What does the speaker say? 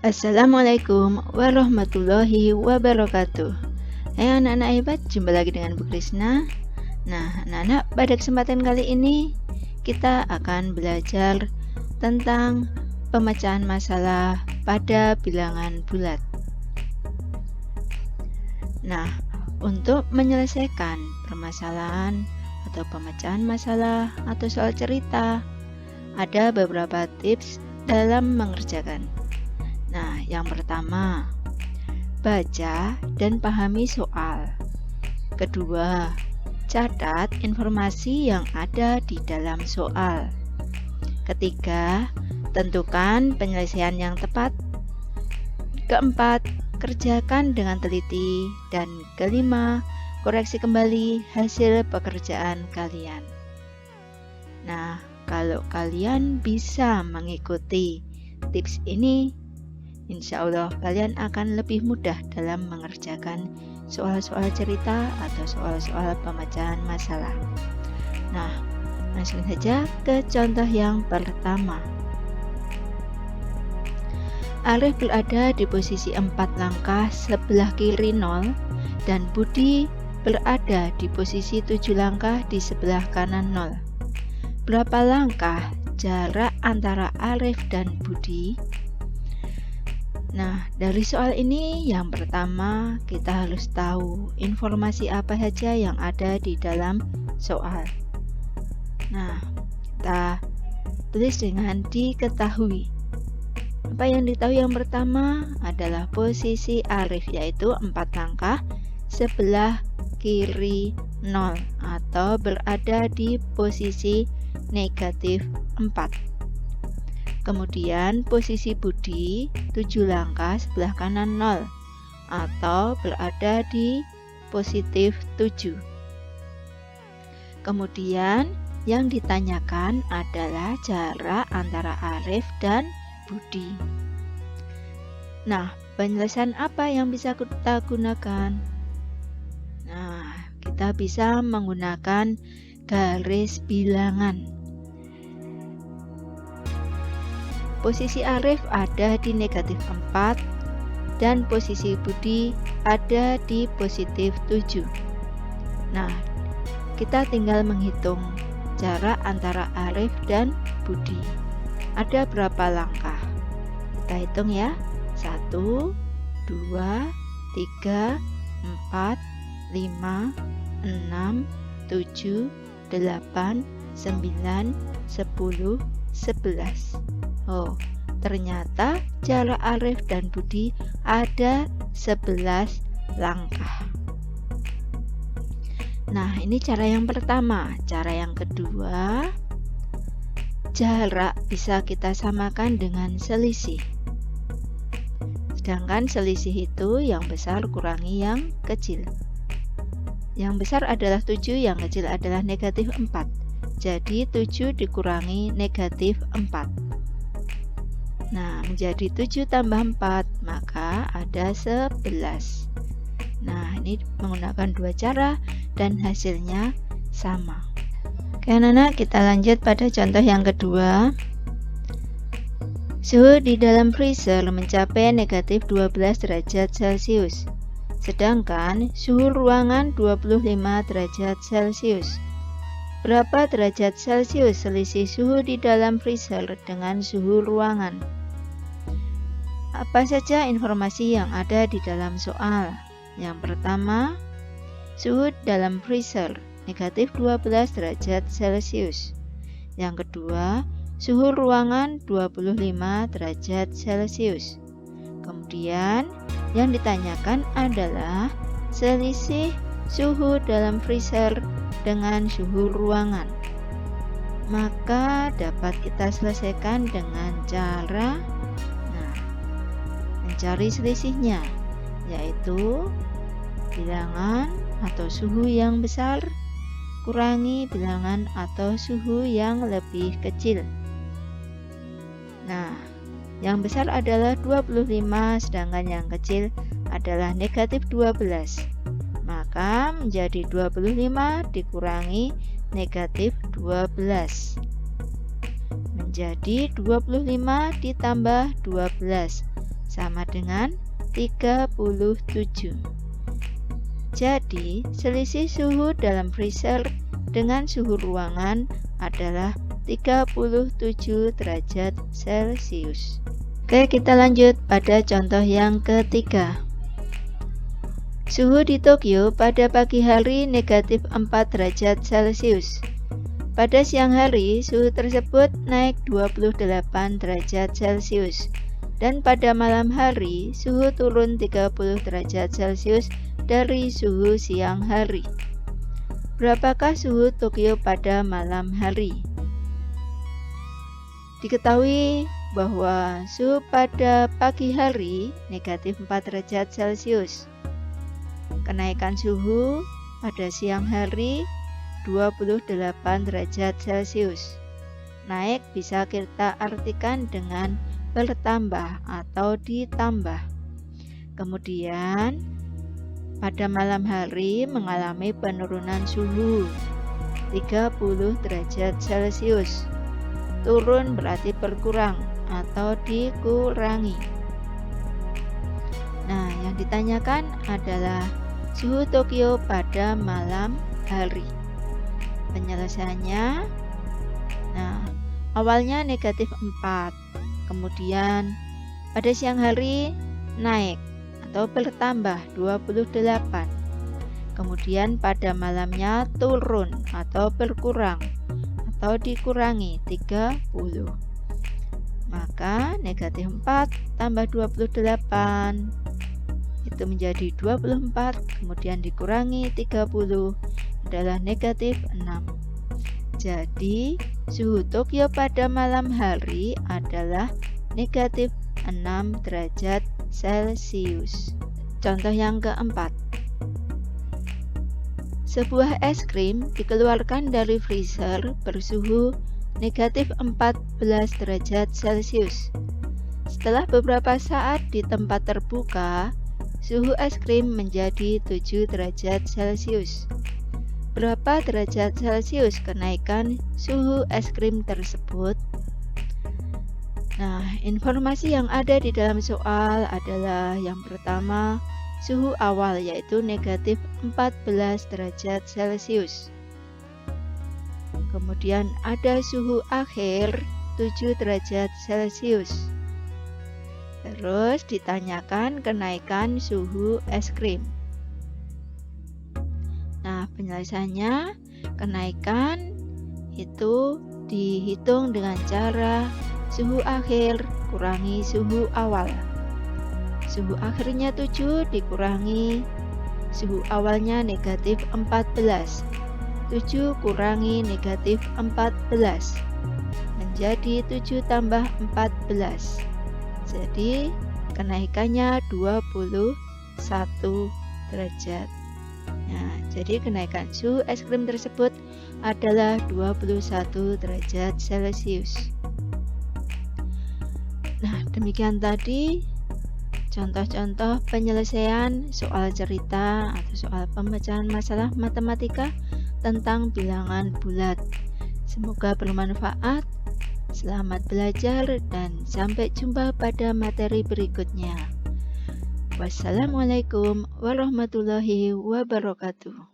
Assalamualaikum warahmatullahi wabarakatuh. Hai anak-anak hebat, jumpa lagi dengan Bu Krisna. Nah, anak-anak, pada kesempatan kali ini kita akan belajar tentang pemecahan masalah pada bilangan bulat. Nah, untuk menyelesaikan permasalahan atau pemecahan masalah atau soal cerita, ada beberapa tips dalam mengerjakan. Nah, yang pertama, baca dan pahami soal. Kedua, catat informasi yang ada di dalam soal. Ketiga, tentukan penyelesaian yang tepat. Keempat, kerjakan dengan teliti. Dan kelima, koreksi kembali hasil pekerjaan kalian. Nah, kalau kalian bisa mengikuti tips ini, insya Allah kalian akan lebih mudah dalam mengerjakan soal-soal cerita atau soal-soal pemecahan masalah. Nah, langsung saja ke contoh yang pertama. Arif berada di posisi 4 langkah sebelah kiri 0 dan Budi berada di posisi 7 langkah di sebelah kanan 0. Berapa langkah jarak antara Arif dan Budi? Nah, dari soal ini yang pertama kita harus tahu informasi apa saja yang ada di dalam soal. Nah, kita tulis dengan diketahui. Apa yang diketahui yang pertama adalah posisi Arif, yaitu 4 langkah sebelah kiri 0 atau berada di posisi negatif 4. Kemudian posisi Budi 7 langkah sebelah kanan 0 atau berada di positif 7. Kemudian yang ditanyakan adalah jarak antara Arif dan Budi. Nah, penyelesaian apa yang bisa kita gunakan? Nah, kita bisa menggunakan garis bilangan. Posisi Arif ada di negatif 4 dan posisi Budi ada di positif 7. Nah, kita tinggal menghitung jarak antara Arif dan Budi. Ada berapa langkah? Kita hitung ya. 1, 2, 3, 4, 5, 6, 7, 8, 9, 10, 11. Oh, ternyata jarak Arif dan Budi ada 11 langkah. Nah, ini cara yang pertama. Cara yang kedua, jarak bisa kita samakan dengan selisih. Sedangkan selisih itu yang besar kurangi yang kecil. Yang besar adalah 7, yang kecil adalah negatif 4. Jadi 7 dikurangi negatif 4. Nah, menjadi 7 tambah 4, maka ada 11. Nah, ini menggunakan dua cara dan hasilnya sama. Oke anak-anak, kita lanjut pada contoh yang kedua. Suhu di dalam freezer mencapai negatif 12 derajat Celcius, sedangkan suhu ruangan 25 derajat Celcius. Berapa derajat Celcius selisih suhu di dalam freezer dengan suhu ruangan? Apa saja informasi yang ada di dalam soal? Yang pertama, suhu dalam freezer negatif 12 derajat Celcius. Yang kedua, suhu ruangan 25 derajat Celcius. Kemudian, yang ditanyakan adalah selisih suhu dalam freezer dengan suhu ruangan. Maka dapat kita selesaikan dengan cara mencari selisihnya, yaitu bilangan atau suhu yang besar kurangi bilangan atau suhu yang lebih kecil. Nah, yang besar adalah 25, sedangkan yang kecil adalah negatif 12. Maka menjadi 25 dikurangi negatif 12. Menjadi 25 ditambah 12 sama dengan 37. Jadi, selisih suhu dalam freezer dengan suhu ruangan adalah 37 derajat Celcius. Oke, kita lanjut pada contoh yang ketiga. Suhu di Tokyo pada pagi hari negatif 4 derajat Celcius. Pada siang hari, suhu tersebut naik 28 derajat Celcius. Dan pada malam hari, suhu turun 30 derajat Celcius dari suhu siang hari. Berapakah suhu Tokyo pada malam hari? Diketahui bahwa suhu pada pagi hari negatif 4 derajat Celcius. Kenaikan suhu pada siang hari 28 derajat Celcius. Naik bisa kita artikan dengan bertambah atau ditambah. Kemudian pada malam hari mengalami penurunan suhu 30 derajat Celcius. Turun berarti berkurang atau dikurangi. Nah, yang ditanyakan adalah suhu Tokyo pada malam hari. Penyelesaiannya, nah, awalnya negatif 4. Kemudian pada siang hari naik atau bertambah 28. Kemudian pada malamnya turun atau berkurang atau dikurangi 30. Maka negatif 4 tambah 28 itu menjadi 24, kemudian dikurangi 30 adalah negatif 6. Jadi, suhu Tokyo pada malam hari adalah negatif 6 derajat Celcius. Contoh yang keempat. Sebuah es krim dikeluarkan dari freezer bersuhu negatif 14 derajat Celcius. Setelah beberapa saat di tempat terbuka, suhu es krim menjadi 7 derajat Celcius. Berapa derajat Celcius kenaikan suhu es krim tersebut? Nah, informasi yang ada di dalam soal adalah yang pertama, suhu awal yaitu negatif 14 derajat Celcius. Kemudian ada suhu akhir 7 derajat Celcius. Terus ditanyakan kenaikan suhu es krim. Nah, penyelesaiannya, kenaikan itu dihitung dengan cara suhu akhir kurangi suhu awal. Suhu akhirnya 7 dikurangi suhu awalnya negatif 14. 7 kurangi negatif 14 menjadi 7 tambah 14. Jadi kenaikannya 21 derajat. Nah, jadi kenaikan suhu es krim tersebut adalah 21 derajat Celcius. Nah, demikian tadi contoh-contoh penyelesaian soal cerita atau soal pemecahan masalah matematika tentang bilangan bulat. Semoga bermanfaat. Selamat belajar dan sampai jumpa pada materi berikutnya. Wassalamualaikum warahmatullahi wabarakatuh.